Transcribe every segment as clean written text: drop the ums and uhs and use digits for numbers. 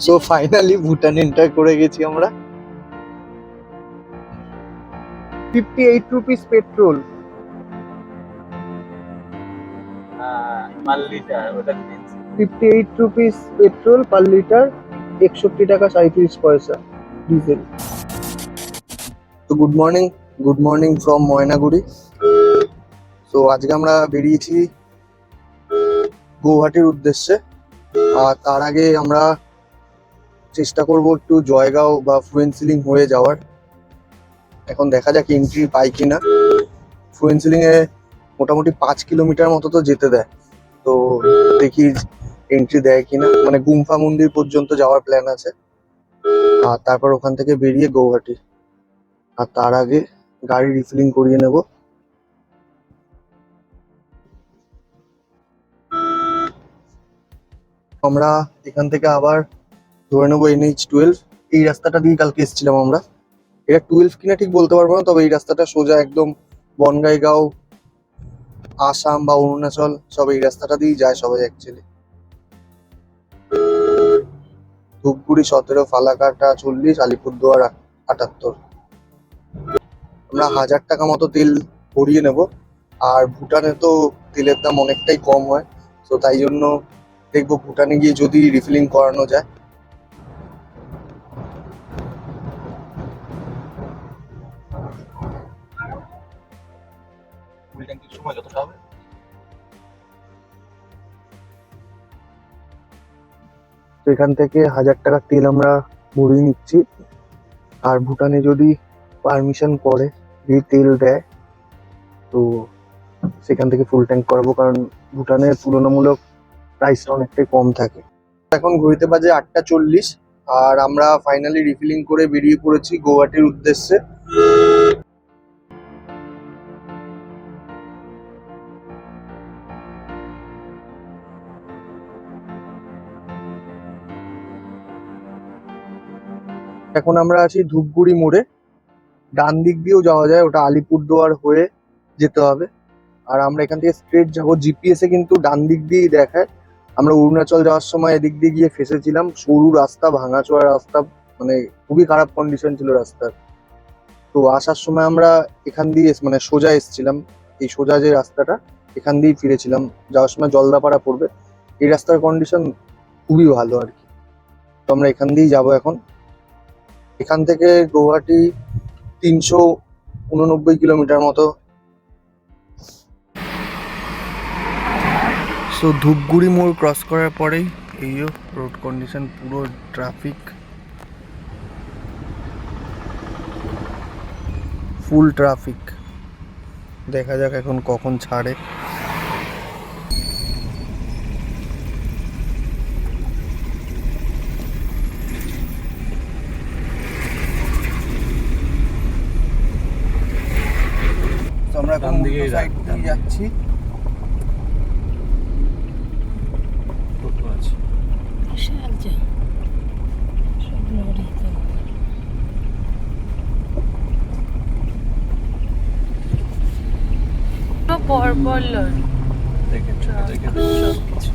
So finally Bhutan enter করে গেছি আমরা। 58 রুপিস পেট্রোল। পার লিটার ওটা কিনছি 58 রুপিস পেট্রোল পার লিটার, 61 টাকা 37 পয়সা ডিজেল। তো গুড মর্নিং ফ্রম ময়নাগুড়ি। তো আজকে আমরা বেরিয়েছি গৌহাটির উদ্দেশ্যে। আর তার আগে আমরা চেষ্টা করব একটু জয়গাঁও বা ফুয়েনসিলিং হয়ে যাওয়ার। এখন দেখা যাক এন্ট্রি পাই কিনা। ফুয়েনসিলিং এ মোটামুটি 5 কিলোমিটার মতো তো যেতে দেয়, তো দেখি এন্ট্রি দেয় কিনা। মানে গুম্ফা মন্দির পর্যন্ত যাওয়ার প্ল্যান আছে, আর তারপর ওখান থেকে বেরিয়ে গৌহাটি। আর তার আগে গাড়ি রিফিলিং করিয়ে নেব। আমরা এখান থেকে আবার ধরে নেবো NH12। এই রাস্তাটা দিয়ে কালকে এসেছিলাম আমরা। এটা 12 কিনা ঠিক বলতে পারবো না, তবে এই রাস্তাটা সোজা একদম বনগাইগাঁও, আসাম বা অরুণাচল সব এই রাস্তাটা দিয়েই যায় সবাই অ্যাকচুয়ালি। ধূপগুড়ি 17, ফালাকাটা 40, আলিপুরদুয়ার 78। আমরা 1000 টাকা মতো তেল ভরিয়ে নেব। আর ভুটানে তো তেলের দাম অনেকটাই কম হয়, তো তাই জন্য দেখবো ভুটানে গিয়ে যদি রিফিলিং করানো যায়। ফুল ট্যাঙ্কির সময় যতটা হবে তো এখান থেকে 1000 টাকার তেল আমরা ভরিয়ে নিচ্ছি। আর ভুটানে যদি পারমিশন করে, যদি তেল দেয়, তো সেখান থেকে ফুল ট্যাঙ্ক করাবো, কারণ ভুটানের তুলনামূলক প্রাইসটা অনেকটাই কম থাকে। এখন ঘড়িতে বাজে 8:40, আর আমরা ফাইনালি রিফিলিং করে বেরিয়ে পড়েছি গৌহাটির উদ্দেশ্যে। এখন আমরা আছি ধূপগুড়ি মোড়ে। ডান দিক দিয়েও যাওয়া যায়, ওটা আলিপুরদুয়ার হয়ে যেতে হবে। আর আমরা এখান থেকে স্ট্রেট যাবো। জিপিএস এ কিন্তু ডান দিক দিয়েই দেখায়। আমরা অরুণাচল যাওয়ার সময় এদিক দিয়ে গিয়ে ফেসেছিলাম। সরু রাস্তা, ভাঙাচোরা রাস্তা, মানে খুবই খারাপ কন্ডিশন ছিল রাস্তার। তো আসার সময় আমরা এখান দিয়ে মানে সোজা এসেছিলাম, এই সোজা যে রাস্তাটা, এখান দিয়েই ফিরেছিলাম। যাওয়ার সময় জলদাপাড়া পড়বে। এই রাস্তার কন্ডিশন খুবই ভালো আর কি। তো আমরা এখান দিয়েই যাবো এখন। এখান থেকে গৌহাটি 389 কিলোমিটার মতো। সো ধূপগুড়ি মোড় ক্রস করার পরেই এই রোড কন্ডিশন, পুরো ট্রাফিক, ফুল ট্রাফিক। দেখা যাক এখন কখন ছাড়ে। তো আমরা এখন উল্টো সাইড দিয়ে যাচ্ছি। টোটো আছে পরপর লরি দেখে দেখে সবকিছু।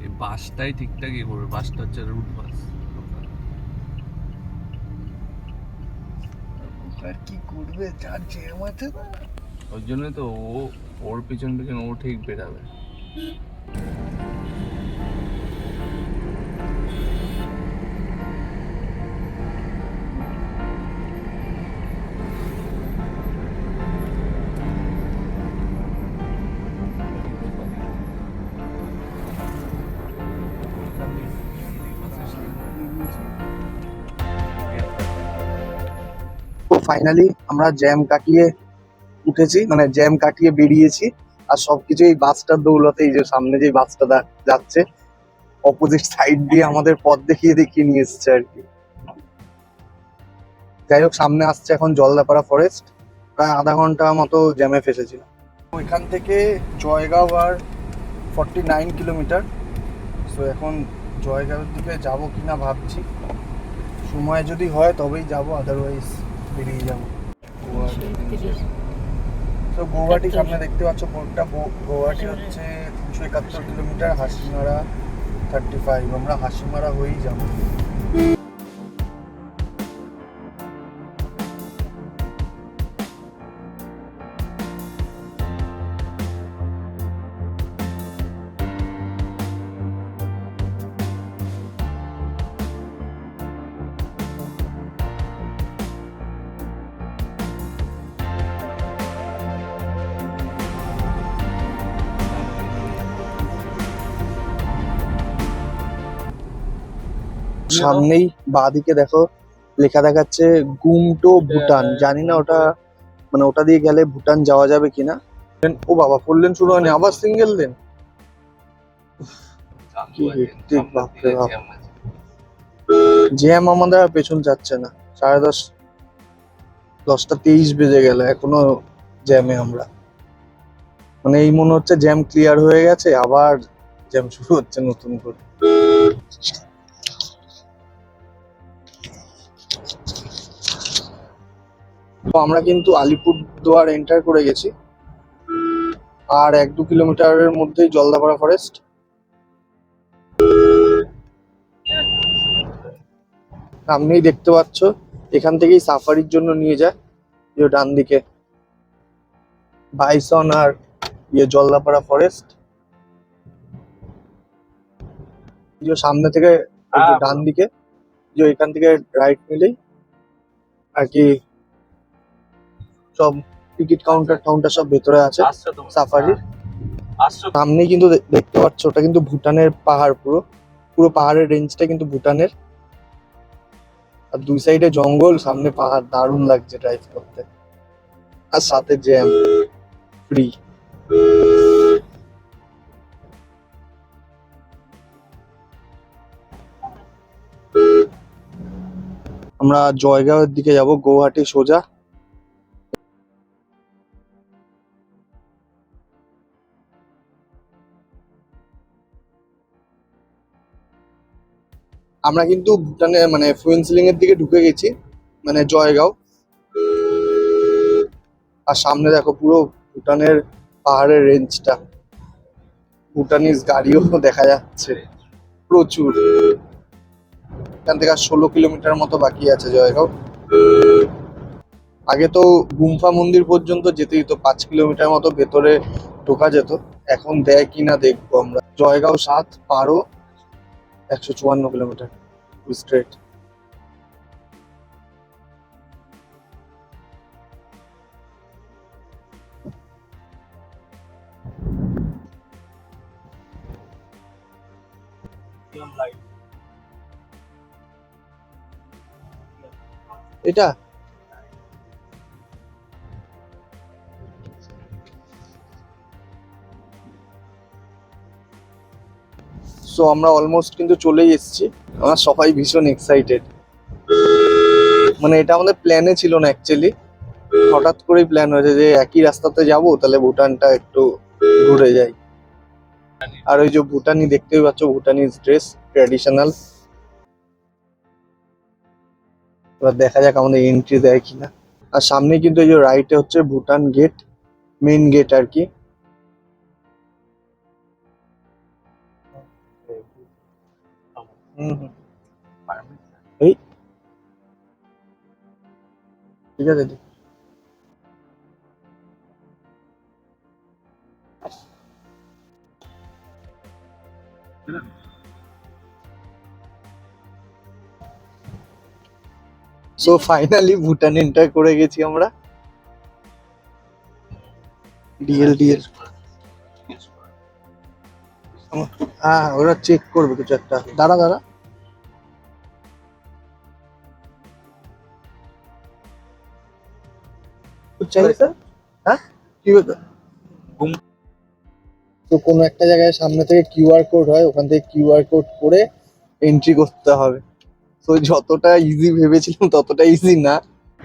এই বাসটাই ঠিকঠাক ইয়ে করবে, বাসটা হচ্ছে রুট বাস। আর কি করবে, যার জ্যাম আছে না। ওই জন্যই তো ওর পিছন পিছন ও ঠিক বেরাবে। তো ফাইনালি আমরা জ্যাম কাটিয়ে উঠেছি, মানে জ্যাম কাটিয়ে বেরিয়েছি। আর সবকিছু এই বাসটার দৌলতে। এই যে সামনে যে বাসটা যাচ্ছে, অপোজিট সাইড দিয়ে আমাদের পথ দেখিয়ে দেখিয়ে নিয়ে এসছে আর কি। যাই হোক, সামনে আসছে এখন জলদাপাড়া ফরেস্ট। প্রায় আধা ঘন্টা মতো জ্যামে ফেসেছিলাম। ওইখান থেকে জয়গাঁও আর 49 কিলোমিটার। সো এখন জয়গাঁওয়ের দিকে যাবো কিনা ভাবছি। সময় যদি হয় তবেই যাব, আদারওয়াইজ বেরিয়ে যাবো। তো গৌহাটি সামনে দেখতে পাচ্ছ পোর্টটা। গৌহাটি হচ্ছে 371 কিলোমিটার, হাসিমারা 35। আমরা হাসিমারা হয়েই যাবো। সামনেই বাঁদিকে দেখো লেখা দেখাচ্ছে গুমটো ভুটান। জানি না ওটা মানে ওটা দিয়ে গেলে ভুটান যাওয়া যাবে কিনা। ও বাবা, 4 লেন শুরু হয়নি, আবার সিঙ্গেল লেন। কি হেক্টিক, বাপরে বাপ। জ্যাম আমাদের আর পেছন যাচ্ছে না। 10:30, 10:23 বেজে গেল, এখনো জ্যামে আমরা। মানে এই মনে হচ্ছে জ্যাম ক্লিয়ার হয়ে গেছে, আবার জ্যাম শুরু হচ্ছে নতুন করে। তো আমরা কিন্তু আলিপুরদুয়ার এন্টার করে গেছি, আর 1-2 কিলোমিটারের মধ্যেই জলদাপাড়া ফরেস্ট। সামনেই দেখতে পাচ্ছ, এখান থেকেই সাফারির জন্য নিয়ে যায়। যে ডান দিকে বাইসন আর জলদাপাড়া ফরেস্ট। যে সামনে থেকে এই যে ডান দিকে, যে এখান থেকে রাইট নিলেই আর কি সব টিকিট কাউন্টার সব ভেতরে আছে সাফারির। সামনেই কিন্তু দেখতে পাচ্ছ, ওটা কিন্তু ভুটানের পাহাড়। পুরো পুরো পাহাড়ের রেঞ্জটা কিন্তু ভুটানের। আর দুই সাইডে জঙ্গল, সামনে পাহাড়, দারুণ লাগছে ড্রাইভ করতে। আর সাথে জ্যাম ফ্রি। আমরা জয়গাঁওয়ের দিকে যাব, গৌহাটি সোজা। আমরা কিন্তু ভুটানে মানে ফুয়েনসিলিং এর দিকে ঢুকে গেছি, মানে জয়গাঁও। আর সামনে দেখো পুরো ভুটানের পাহাড়ের রেঞ্জটা। ভুটানিজ গাড়িও দেখা যাচ্ছে প্রচুর। এখান থেকে আর 16 কিলোমিটার মতো বাকি আছে জয়গাঁও। আগে তো গুম্ফা মন্দির পর্যন্ত যেতে দিত, 5 কিলোমিটার মতো ভেতরে ঢোকা যেত। এখন দেয় কিনা দেখবো আমরা। জয়গাঁও 7 পারো 154 কিলোমিটার স্ট্রেট। এটা সো আমরা অলমোস্ট কিন্তু চলেই এসেছি। আমরা সবাই ভীষণ এক্সাইটেড। মানে এটা আমাদের প্ল্যানে ছিল না অ্যাকচুয়ালি, হঠাৎ করেই প্ল্যান হয়েছে যে একই রাস্তাতে যাব, তাহলে ভুটানটা একটু ঘুরে যাই। আর ওই যে ভুটানি দেখতেই পাচ্ছ, ভুটানিজ ড্রেস ট্র্যাডিশনাল। এবার দেখা যাক আমাদের এন্ট্রি দেয় কিনা। আর সামনে কিন্তু এই যে রাইটে হচ্ছে ভুটান গেট, মেইন গেট আর কি। এই ঠিক আছে। সো ফাইনালি ভুটান এন্টার করে গেছি আমরা। ডিএল হ্যাঁ, ওরা চেক করবে কিছু একটা। দাঁড়া দাঁড়া, চাই স্যার। হ্যাঁ, কি ব্যাপার? তো কোনো একটা জায়গায় সামনে থেকে কিউআর কোড হয়, ওখান থেকে কিউআর কোড করে এন্ট্রি করতে হবে। তো যতটা ইজি ভেবেছিলাম ততটা ইজি না।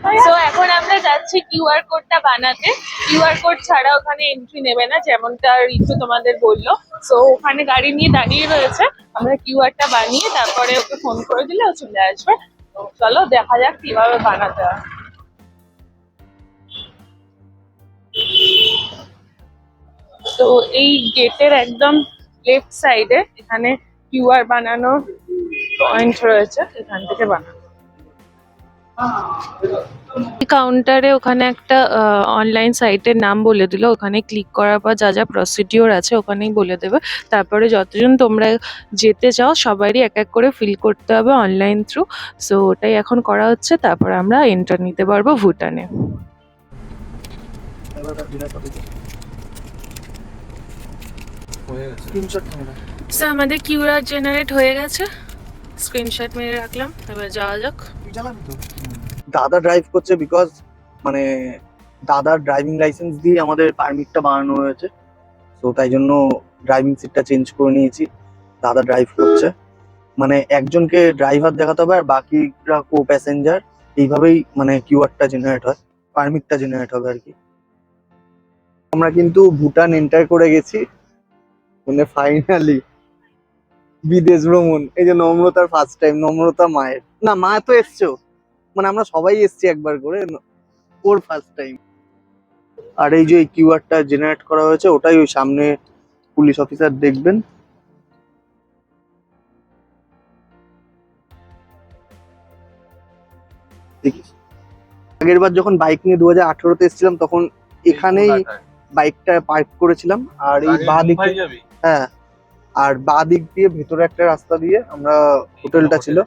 তো এখন আমরা যাচ্ছি কিউআর কোডটা বানাতে। কিউআর কোড ছাড়া ওখানে এন্ট্রি নেবে না, যেমনটা ঋতু তোমাদের বললো। তো ওখানে গাড়ি নিয়ে দাঁড়িয়ে রয়েছে, আমরা কিউআরটা বানিয়ে তারপরে ওকে ফোন করে দিলে ও চলে আসবে। তো চলো দেখা যাক কিভাবে বানাতে হয়। তো এই গেটের একদম লেফট সাইডে এখানে কিউআর বানানোর পয়েন্ট রয়েছে, এখান থেকে বানানো। কাউন্টারে ওখানে একটা অনলাইন সাইটের নাম বলে দিল, ওখানে ক্লিক করার পর যা যা প্রসিডিওর আছে ওখানেই বলে দেবে। তারপরে যতজন তোমরা যেতে চাও সবারই এক এক করে ফিল করতে হবে অনলাইন থ্রু। সো ওটাই এখন করা হচ্ছে, তারপর আমরা এন্টার নিতে পারবো ভুটানে। হয়ে গেছে। Screenshot camera. সো আমাদের কিউআর জেনারেট হয়ে গেছে, স্ক্রিনশট মেরে রাখলাম, এবার যাওয়া যাক। তুই চালাবি তো? দাদা ড্রাইভ করছে বিকজ মানে দাদার ড্রাইভিং লাইসেন্স দিয়ে আমাদের পারমিটটা বানানো হয়েছে, তো তাই জন্য ড্রাইভিং সিটটা চেঞ্জ করে নিয়েছি। দাদা ড্রাইভ করছে, মানে একজনকে ড্রাইভার দেখাতে হবে আর বাকিরা কো প্যাসেঞ্জার। এইভাবেই মানে কিউআরটা জেনারেট হয়, পারমিটটা জেনারেট হবে আর কি। আমরা কিন্তু ভুটান এন্টার করে গেছি, মানে ফাইনালি বিদেশ ভ্রমণ। এই যে নম্রতার ফার্স্ট টাইম, নম্রতা মায়ের না, মা তো এসছো, মানে আমরা সবাই এসছি একবার করে, ওর ফার্স্ট টাইম। আর এই যে কিউআরটা জেনারেট করা হয়েছে ওটাই ওই সামনে পুলিশ অফিসার দেখবেন। দেখিস, আগের বার যখন বাইক নিয়ে 2018-তে এসেছিলাম তখন এখানেই বাইকটা পার্ক করেছিলাম। আর এই বাঁ দিকে, হ্যাঁ, আর বাঁ দিক দিয়ে ভেতরে একটা রাস্তা দিয়ে আমরা হোটেলটা ছিল,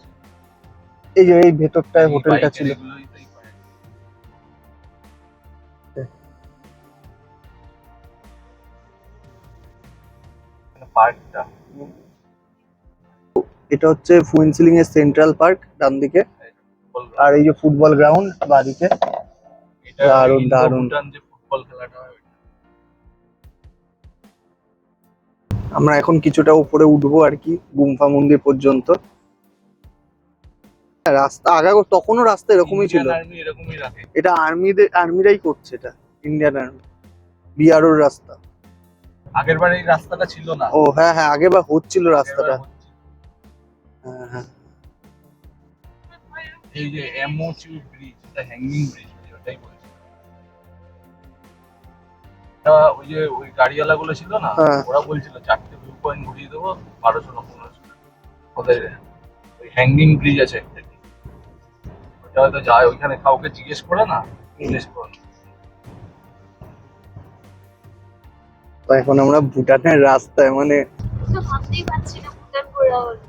এই যে এই ভেতরটায় হোটেলটা ছিল। পার্কটা এটা হচ্ছে ফুয়েনসিলিং এর সেন্ট্রাল পার্ক ডান দিকে, আর এই যে ফুটবল গ্রাউন্ড বাদিকে। দারুণ দারুণ। যে ফুটবল খেলাটা হয় আমরা এখন কিছুটা উপরে উঠবো আর কি, গুম্ফা মন্দির পর্যন্ত। রাস্তা তখনও রাস্তা এরকমই ছিল, আর্মি এরকমই রাখে। এটা আর্মিরাই করছে, এটা ইন্ডিয়ান আর্মি, বিআরওর রাস্তা। আগের বার এই রাস্তাটা ছিল না। ও হ্যাঁ হ্যাঁ, আগের বার হচ্ছিল রাস্তাটা। হ্যাঁ হ্যাঁ, এই যে এমওচি ব্রিজ, এটা হ্যাঙ্গিং ব্রিজ, ওটাই বলছি। ওই যে ওই গাড়িওয়ালা গুলো ছিল না, হ্যাঁ। ওরা বলছিল 4টে ভিউ পয়েন্ট ঘুরিয়ে দেবো 1200 না 1500। ওদের ওই হ্যাঙ্গিং ব্রিজ আছে একটা, ওটা হয়তো যায়, ওইখানে কাউকে জিজ্ঞেস করে না, জিজ্ঞেস করে না। তো এখন আমরা ভুটানের রাস্তায়, মানে তো ভাবতেই পারছি না ভুটান ঘোরা হলো।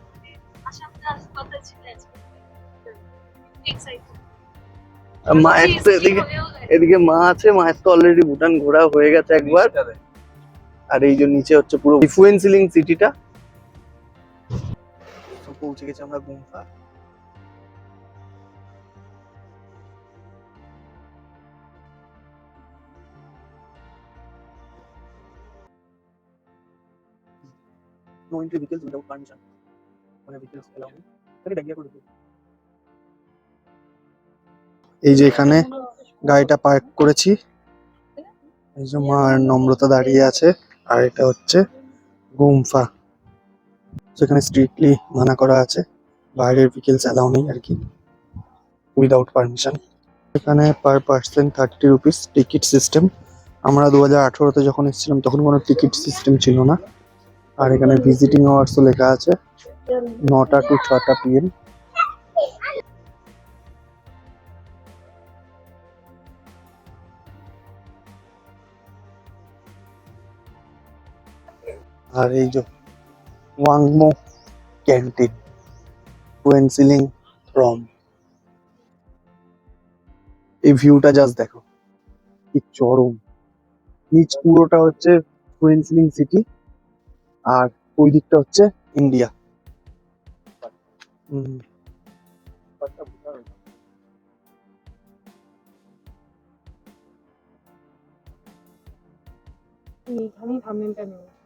আসামটা কথা ছিল আজকে। এক্সাইটেড। মায়ের তো এদিকে মা আছে, মায়ের তো অলরেডি ভুটান ঘোরা হয়ে গেছে একবার। জিনিসটা দেখ। আর এই যে নিচে হচ্ছে পুরো ফুয়েনসিলিং সিটিটা। তো পৌঁছে গেছি আমরা গুম্ফা। No entry vehicles without permission. মানে vehicles allow নেই। তাকে ব্যাগ করে দিই। এই যে এখানে গাড়িটা পার্ক করেছি, এই যে মা আর নম্রতা দাঁড়িয়ে আছে, আর এটা হচ্ছে গুম্ফা, যেখানে স্ট্রিক্টলি মানা করা আছে, বাইরের ভেহিকলস অ্যালাউ নেই আর কি, উইদাউট পারমিশন। এখানে per person 30 rupees ticket system. আমরা 2018-তে যখন এসেছিলাম তখন কোনো টিকিট সিস্টেম ছিল না। আর এখানে ভিজিটিং আওয়ার্সও লেখা আছে, 9টা to 6টা PM। আর এই যে ওয়াংমো ক্যান্টিন, ফুয়েনসিলিং রম। এই ভিউটা জাস্ট দেখো, কি চরম। নিচ পুরোটা হচ্ছে ফুয়েনসিলিং সিটি, আর ওই দিকটা হচ্ছে ইন্ডিয়া।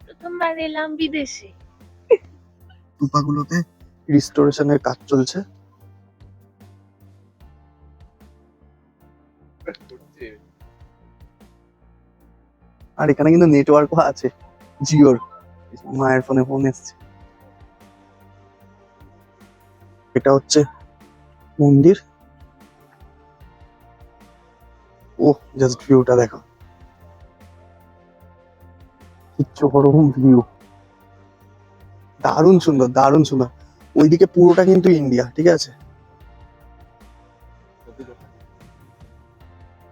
প্রথমবার এলাম বিদেশে। টুপাগুলোতে রিস্টোরেশনের কাজ চলছে। আর এখানে কিন্তু নেটওয়ার্কও আছে জিওর। মায়ের ফোনে ফোন এসছে। এটা হচ্ছে মন্দির। ও জাস্ট ভিউটা দেখো, কিচ্ছু গরম ভিউ, দারুণ সুন্দর দারুণ সুন্দর। ওইদিকে পুরোটা কিন্তু ইন্ডিয়া, ঠিক আছে,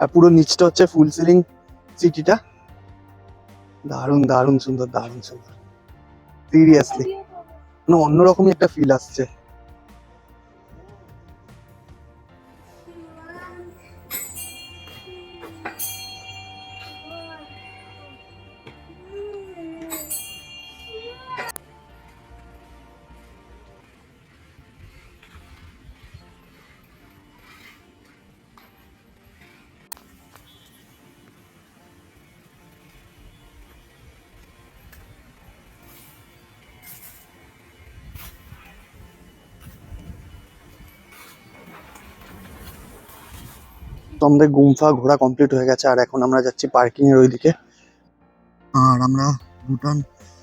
আর পুরো নিচটা হচ্ছে ফুল সিলিং সিটিটা। দারুণ দারুণ সুন্দর দারুণ সুন্দর, সিরিয়াসলি মানে অন্যরকমই একটা ফিল আসছে। তো আমাদের গুম্ফা ঘোরা কমপ্লিট হয়ে গেছে, আর এখন আমরা যাচ্ছি পার্কিং এর ওইদিকে। আর আমরা ভুটান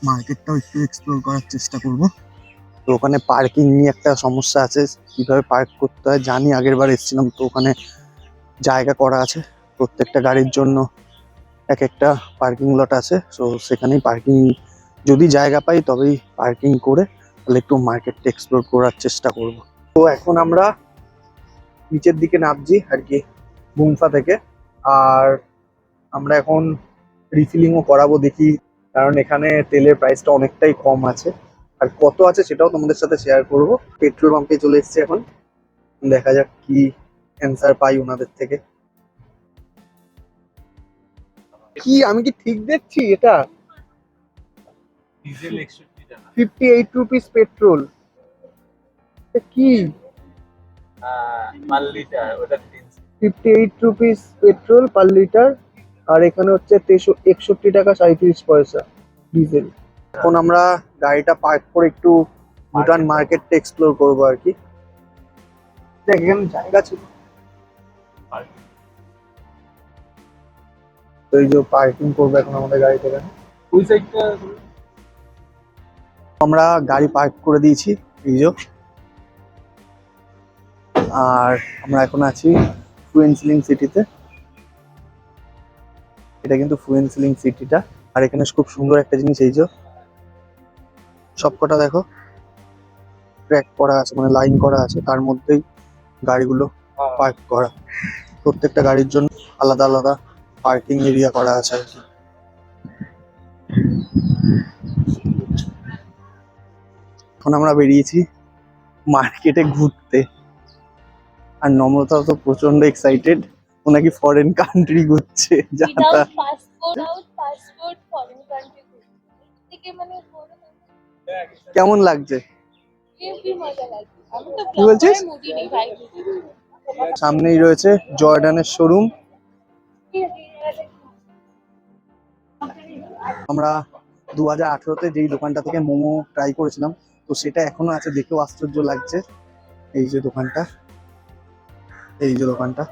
মার্কেটটাও একটু এক্সপ্লোর করার চেষ্টা করব। তো ওখানে পার্কিং নিয়ে একটা সমস্যা আছে, কিভাবে পার্ক করতে হয় জানি, আগের বার এসেছিলাম তো ওখানে জায়গা করা আছে, প্রত্যেকটা গাড়ির জন্য এক একটা পার্কিং লট আছে। সো সেখানেই পার্কিং, যদি জায়গা পাই তবেই পার্কিং করে তাহলে একটু মার্কেটটা এক্সপ্লোর করার চেষ্টা করব। তো এখন আমরা নিচের দিকে নামছি আর কি গুম্ফা থেকে। আর আমরা এখন রিফিলিংও করাবো দেখি, কারণ এখানে তেলের প্রাইসটা অনেকটাই কম আছে। আর কত আছে সেটাও তোমাদের সাথে শেয়ার করব। পেট্রোল পাম্পে চলে এসেছি এখন, দেখা যাক কি অ্যান্সার পাই ওনাদের থেকে। কি আমি কি ঠিক দেখছি? এটা ডিজেল 61 টাকা। 58 রুপিস পেট্রোল। কি পার লিটার ওটা 58 রুপিস পেট্রোল পার লিটার, আর এখানে হচ্ছে 61 টাকা 37 পয়সা ডিজেল। এখন আমরা গাড়িটা পার্ক করে একটু ভুটান মার্কেটটা এক্সপ্লোর করবো আর কি। দেখ এখানে জায়গা ছিল, তো এই যে পার্কিং করবো এখন আমাদের গাড়িতে। এখানে ওই সাইডটা আমরা গাড়ি পার্ক করে দিয়েছি এই যে। আর আমরা এখন আছি ফুয়েনসিলিং সিটিতে। এটা কিন্তু ফুয়েনসিলিং সিটিটা। আর এখানে খুব সুন্দর একটা জিনিস, এই যে সবকটা দেখো ট্র্যাক করা আছে, মানে লাইন করা আছে, তার মধ্যেই গাড়িগুলো পার্ক করা। প্রত্যেকটা গাড়ির জন্য আলাদা আলাদা পার্কিং এরিয়া করা আছে আর কি। এখন আমরা বেরিয়েছি মার্কেটে ঘুরতে, আর নম্রতা তো প্রচন্ড এক্সাইটেড, ও নাকি ফরেন কান্ট্রি ঘুরছে। যা তা পাসপোর্ট ফরেন কান্ট্রি থেকে মানে কেমন লাগছে? খুবই মজা লাগে। আমি তো কি বলছিস? মুভি নেই ভাই। সামনেই রয়েছে জর্ডানের শোরুম। আমরা 2018-তে যেই দোকানটা থেকে মোমো ট্রাই করেছিলাম, তো সেটা এখনো আছে, দেখেও আশ্চর্য লাগছে। এই যে দোকানটা, এই যে দোকানটা,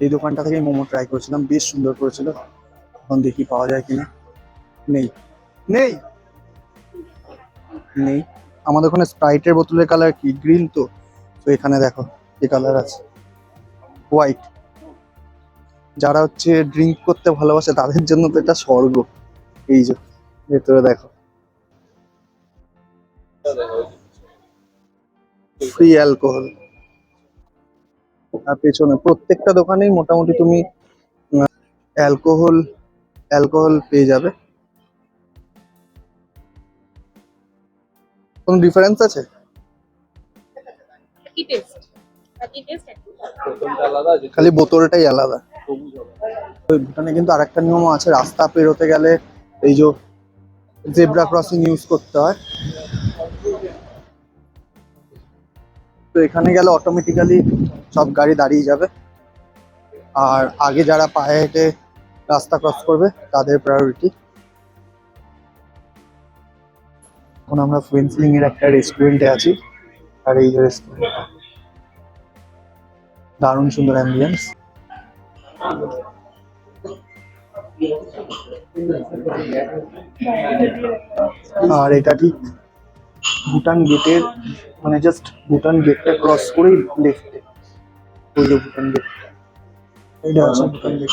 এই দোকানটা থেকে মোমো ট্রাই করেছিলাম, বেশ সুন্দর করেছিল। এখন দেখি পাওয়া যায় কিনা। নেই নেই নেই। আমাদের ওখানে স্প্রাইটের বোতলের কালার কি গ্রিন, তো তো এখানে দেখো কি কালার আছে, হোয়াইট। যারা হচ্ছে ড্রিঙ্ক করতে ভালোবাসে তাদের জন্য তো এটা স্বর্গ। এই যে ভেতরে দেখো ফ্রি অ্যালকোহল, আর পেছনে প্রত্যেকটা দোকানেই মোটামুটি তুমি অ্যালকোহল অ্যালকোহল পেয়ে যাবে। কোনো ডিফারেন্স আছে? কি টেস্ট? কি টেস্ট? বোতলটা আলাদা, খালি বোতলটাই আলাদা। সবুজ হবে। ওই ভুটানে কিন্তু আরেকটা নিয়ম আছে, রাস্তা পেরোতে গেলে এই যে জেব্রা ক্রসিং ইউজ করতে হয়। তো এখানে গেলে অটোমেটিক্যালি সব গাড়ি দাঁড়িয়ে যাবে, আর আগে যারা পায়ে হেঁটে রাস্তা ক্রস করবে তাদের প্রায়োরিটি। এখন আমরা ফুয়েনসিলিং এর একটা রেস্টুরেন্টে আছি, আর এই যে রেস্টুরেন্ট, দারুণ সুন্দর অ্যাম্বিয়েন্স। আর এটা ঠিক ভুটান গেটের মানে জাস্ট ভুটান গেটটা ক্রস করেই লেফটে ওই যে ভুটান গেট, এটা আছে ভুটান গেট।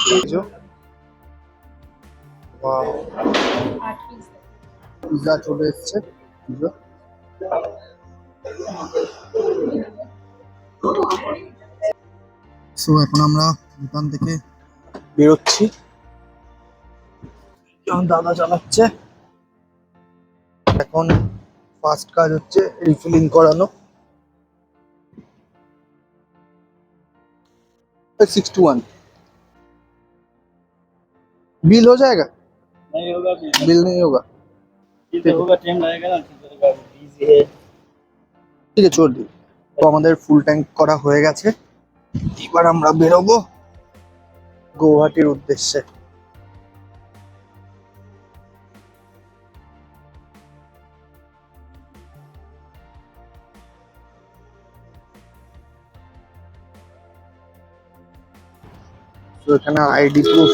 ওয়াও, পিৎজা চলে এসছে। পিৎজা সো এখন আমরা দোকান থেকে বেরোচ্ছি, দাদা চালাচ্ছে। এখন ফার্স্ট কাজ হচ্ছে রিফিলিং করানো। 621 बिल हो जाएगा? नहीं होगा भी बिल नहीं होगा? ये तो होगा, टाइम लगेगा ना, बिजी है। ঠিক আছে চল দিই। তো আমাদের ফুল ট্যাঙ্ক করা হয়ে গেছে, এবার আমরা বেরোবো গৌহাটির উদ্দেশ্যে। তো এখানে আইডি প্রুফ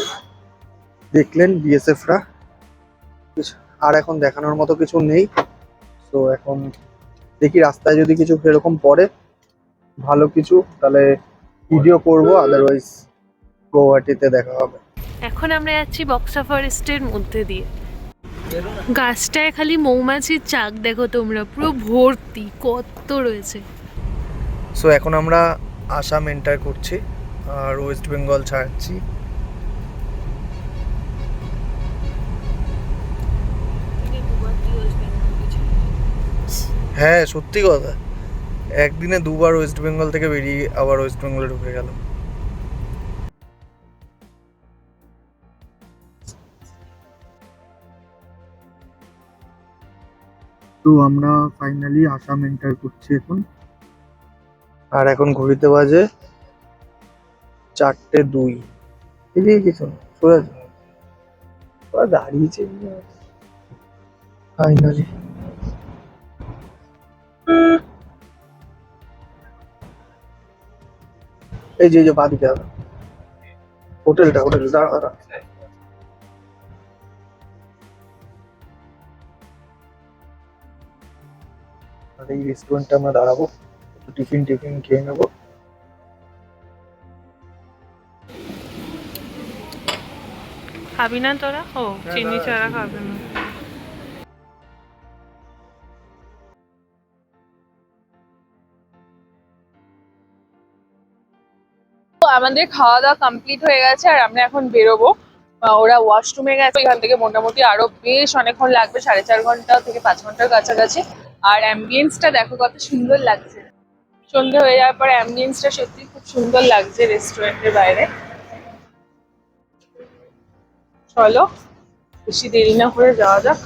দেখলেন বিএসএফরা, আর এখন দেখানোর মতো কিছু নেই। তো এখন দেখি রাস্তায় যদি কিছু সেরকম পড়ে ভালো কিছু তাহলে ভিডিও করব, আদারওয়াইজ গৌহাটিতে দেখা হবে। এখন আমরা যাচ্ছি বক্সা ফরেস্টের মধ্যে দিয়ে। গাছটায় খালি মৌমাছির চাক দেখো তোমরা, পুরো ভর্তি, কত রয়েছে। সো এখন আমরা আসাম এন্টার করছি আর ওয়েস্ট বেঙ্গল ছাড়ছি। হ্যাঁ সত্যি কথা, একদিনে দুবার ওয়েস্ট বেঙ্গল থেকে বেরিয়ে আবার ওয়েস্ট বেঙ্গলে ঢুকে গেল। তো আমরা ফাইনালি আসাম এন্টার করছি এখন, আর এখন ঘড়িতে বাজে 4:02। এই যে কিছু সোজা দাঁড়িয়েছে ফাইনালি। এই যে বাদিকে হোটেলটা দাঁড়া। আর এই রেস্টুরেন্টে আমরা দাঁড়াবো, টিফিন খেয়ে নেবো। খাবি না তোরা? ও চিনি ছাড়া খাবে না। আমাদের খাওয়া দাওয়া কমপ্লিট হয়ে গেছে আর আমরা এখন বেরোবো। ওরা ওয়াশরুমে গেছে, এখান থেকে মোটামুটি আরো বেশ অনেকক্ষণ লাগবে, 4.5 ঘন্টা থেকে 5 ঘন্টার কাছাকাছি। আর অ্যাম্বিয়েন্সটা দেখো কত সুন্দর লাগছে, সন্ধ্যে হয়ে যাওয়ার পর অ্যাম্বিয়েন্সটা সত্যি খুব সুন্দর লাগছে রেস্টুরেন্টের বাইরে। চলো বেশি দেরি না করে যাওয়া যাক।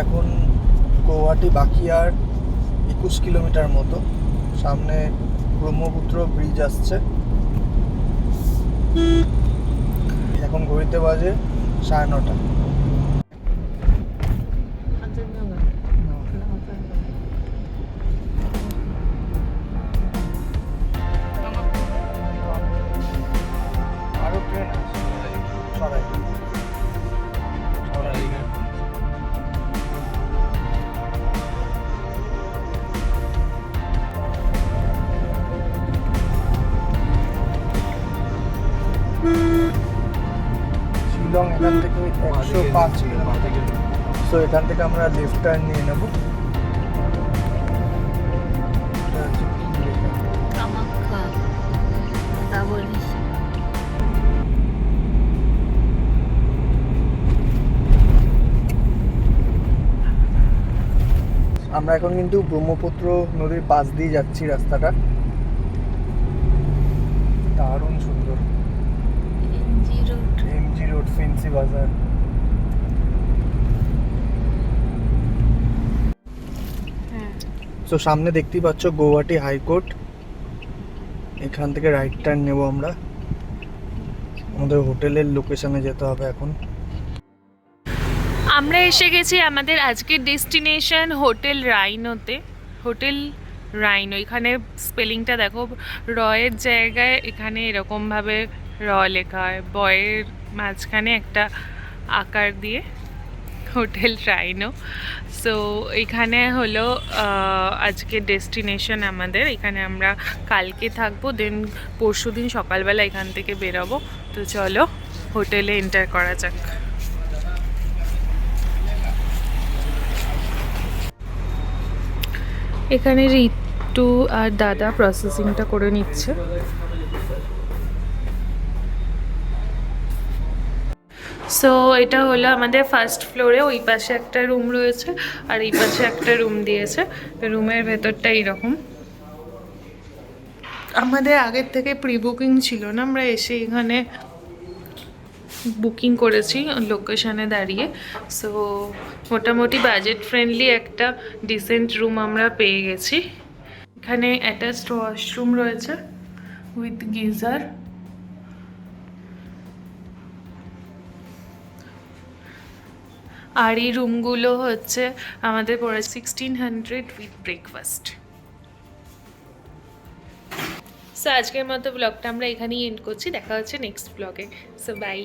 এখন গৌহাটি বাকি আর 21 কিলোমিটার মতো, সামনে ব্রহ্মপুত্র ব্রিজ আসছে। এখন ঘড়িতে বাজে 9:30। আরো ট্রেন আছে সরাই। শিলং এখান থেকে 105 কিলোমিটার। সো এখান থেকে আমরা লেফট টার্ন নিয়ে নেব। আমরা এখন কিন্তু ব্রহ্মপুত্র নদীর পাশ দিয়ে যাচ্ছি রাস্তাটা, দারুণ সুন্দর। এমজি রোড, ফেন্সি বাজার। তো সামনে দেখতেই পাচ্ছ গৌহাটি হাইকোর্ট, এখান থেকে রাইট টার্ন নেব আমরা, আমাদের হোটেলের লোকেশনে যেতে হবে এখন। আমরা এসে গেছি আমাদের আজকের ডেস্টিনেশন হোটেল রাইনোতে। হোটেল রাইনো, এখানে স্পেলিংটা দেখো, রয়ের জায়গায় এখানে এরকমভাবে র লেখা হয়, বয়ের মাঝখানে একটা আকার দিয়ে হোটেল রাইনো। সো এখানে হলো আজকের ডেস্টিনেশন আমাদের। এখানে আমরা কালকে থাকবো, দেন পরশুদিন সকালবেলা এখান থেকে বেরোবো। তো চলো হোটেলে এন্টার করা যাক। এখানে ঋতু আর দাদা প্রসেসিংটা করে নিচ্ছে। সো এটা হলো আমাদের ফার্স্ট ফ্লোরে, ওই পাশে একটা রুম রয়েছে আর এই পাশে একটা রুম দিয়েছে। রুমের ভেতরটা এইরকম। আমাদের আগের থেকে প্রি বুকিং ছিল না, আমরা এসে এখানে বুকিং করেছি লোকেশনে দাঁড়িয়ে। সো মোটামুটি বাজেট ফ্রেন্ডলি একটা ডিসেন্ট রুম আমরা পেয়ে গেছি। এখানে অ্যাটাচড ওয়াশরুম রয়েছে উইথ গিজার। আর এই রুমগুলো হচ্ছে আমাদের পড়ে 1600 উইথ ব্রেকফাস্ট। সো আজকের মতো ব্লগটা আমরা এখানেই এন্ড করছি, দেখা হচ্ছে নেক্সট ব্লগে। So by.